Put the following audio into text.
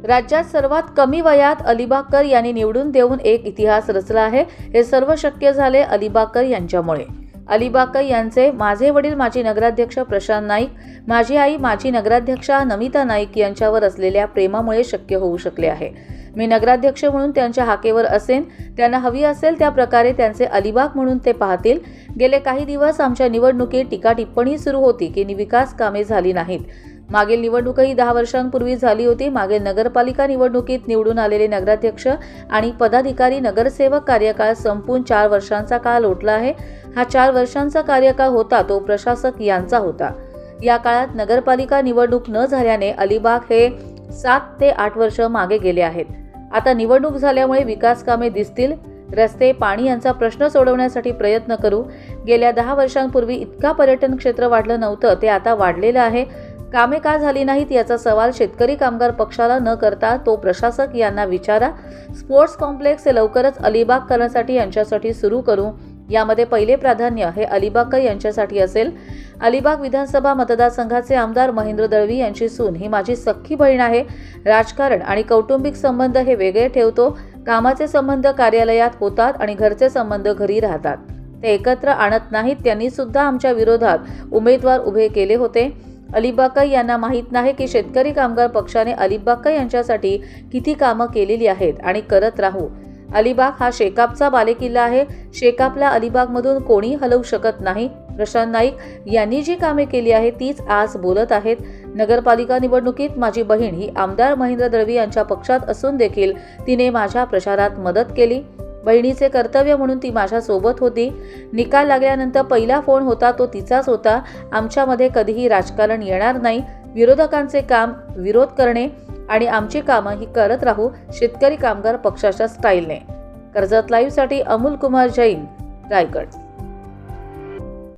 राज्यात सर्वात कमी वयात अलिबागकर यांनी निवडून देऊन एक इतिहास रचला आहे। हे सर्व शक्य झाले अलिबागकर यांच्यामुळे। अलिबागकर यांचे माझे वडील माजी नगराध्यक्ष प्रशांत नाईक, माझी आई माजी नगराध्यक्षा नमिता नाईक यांच्यावर असलेल्या प्रेमामुळे शक्य होऊ शकले आहे। मी नगराध्यक्ष म्हणून त्यांच्या हाकेवर असेन, त्यांना हवी असेल त्या प्रकारे त्यांचे अलिबाग म्हणून ते पाहतील। गेले काही दिवस आमच्या निवडणुकीत टीका टिप्पणी सुरू होती की विकास कामे झाली नाहीत। मागील निवडणूकही 10 वर्षांपूर्वी झाली होती। मागील नगरपालिका निवडणुकीत निवडून आलेले नगराध्यक्ष आणि पदाधिकारी नगरसेवक कार्यकाळ संपून 4 वर्षांचा काळ लोटला आहे। हा 4 वर्षांचा कार्यकाळ होता तो प्रशासक यांचा होता। या काळात नगरपालिका निवडणूक न झाल्याने अलिबाग हे 7 ते 8 वर्ष मागे गेले आहेत। आता निवडणूक झाल्यामुळे विकास कामे दिसतील। रस्ते, पाणी यांचा प्रश्न सोडवण्यासाठी प्रयत्न करू। गेल्या 10 वर्षांपूर्वी इतका पर्यटन क्षेत्र वाढलं नव्हतं, ते आता वाढलेलं आहे। कामे का झाली नाहीत याचा सवाल शेतकरी कामगार पक्षाला न करता तो प्रशासक यांना विचारा। स्पोर्ट्स कॉम्प्लेक्स हे लवकरच अलिबाग करण्यासाठी यांच्यासाठी सुरू करू। यामध्ये पहिले प्राधान्य हे अलिबागकर यांच्यासाठी असेल। अलिबाग विधानसभा मतदारसंघाचे आमदार महेंद्र दळवी यांची सून ही माझी सख्खी बहीण आहे। राजकारण आणि कौटुंबिक संबंध हे वेगळे ठेवतो। कामाचे संबंध कार्यालयात होतात आणि घरचे संबंध घरी राहतात, ते एकत्र आणत नाहीत। त्यांनी सुद्धा आमच्या विरोधात उमेदवार उभे केले होते। अलिबागकर यांना माहीत नाही की शेतकरी कामगार पक्षाने अलिबागकर यांच्यासाठी किती कामं केलेली आहेत आणि करत राहू। अलिबाग हा शेकापचा बालेकिल्ला आहे। शेकापला अलिबागमधून कोणी हलवू शकत नाही। प्रशांत नाईक यांनी जी कामे केली आहेत तीच आज बोलत आहेत। नगरपालिका निवडणुकीत माझी बहीण ही आमदार महेंद्र दळवी यांच्या पक्षात असून देखील तिने माझ्या प्रचारात मदत केली। बहिणीचे कर्तव्य म्हणून ती माझ्या सोबत होती। निकाल लागल्यानंतर पहिला फोन होता तो तिचाच होता। आमच्यामध्ये कधीही राजकारण येणार नाही। विरोधकांचे काम विरोध करणे आणि आमची कामं ही करत राहू शेतकरी कामगार पक्षाच्या स्टाईलने। कर्जत लाईव्हसाठी अमोल कुमार जैन, रायगड।